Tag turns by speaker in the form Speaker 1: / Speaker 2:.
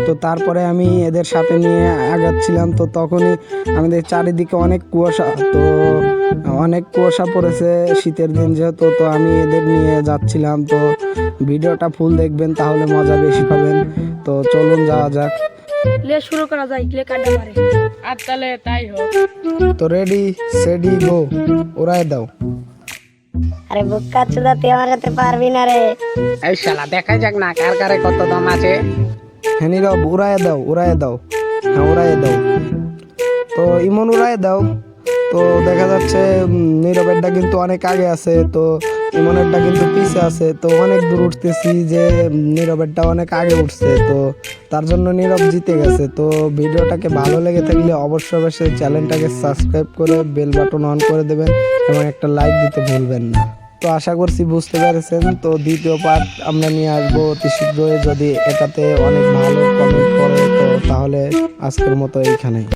Speaker 1: তো তারপরে আমি এদের সাথে নিয়ে আগাচ্ছিলাম, তো তখনই আমাদের চারিদিকে অনেক কুয়াশা, তো অনেক কুয়াশা পড়েছে শীতের দিন যেহেতু, তো আমি এদের নিয়ে যাচ্ছিলাম। তো ভিডিওটা ফুল দেখবেন, তাহলে মজা বেশি পাবেন। তো চলুন যাওয়া যাক।
Speaker 2: লে শুরু করা যায়, লে কাটা পারে। আর তাহলে তাই হোক।
Speaker 1: তো রেডি সেডি গো, ওরাই দাও।
Speaker 3: আরে বুক্কা চুদা তুই আমার সাথে পারবি না রে।
Speaker 4: এই শালা দেখা যাক না কার কারে কত দম আছে।
Speaker 1: হ্যাঁ নীরব, উড়ায় দাও, উড়ায় দাও, হ্যাঁ উড়ায় দাও। তো ইমন উড়ায় দাও। তো দেখা যাচ্ছে নীরবেরটা কিন্তু অনেক আগে আছে, তো ইমনেরটা কিন্তু পিছে আছে। তো অনেক দূর উঠতেছি যে নীরবেরটা অনেক আগে উঠছে, তো তার জন্য নীরব জিতে গেছে। তো ভিডিওটাকে ভালো লেগে থাকলে অবশ্যই অবশ্যই চ্যানেলটাকে সাবস্ক্রাইব করে বেল বাটন অন করে দেবেন এবং একটা লাইক দিতে ভুলবেন না। তো আশা করছি বুঝতে পেরেছেন। তো দ্বিতীয় পার্ট আমরা নিয়ে আসবো অতি শীঘ্রই, যদি এটাতে অনেক ভালো কমেন্ট করে। তো তাহলে আজকের মতো এইখানেই।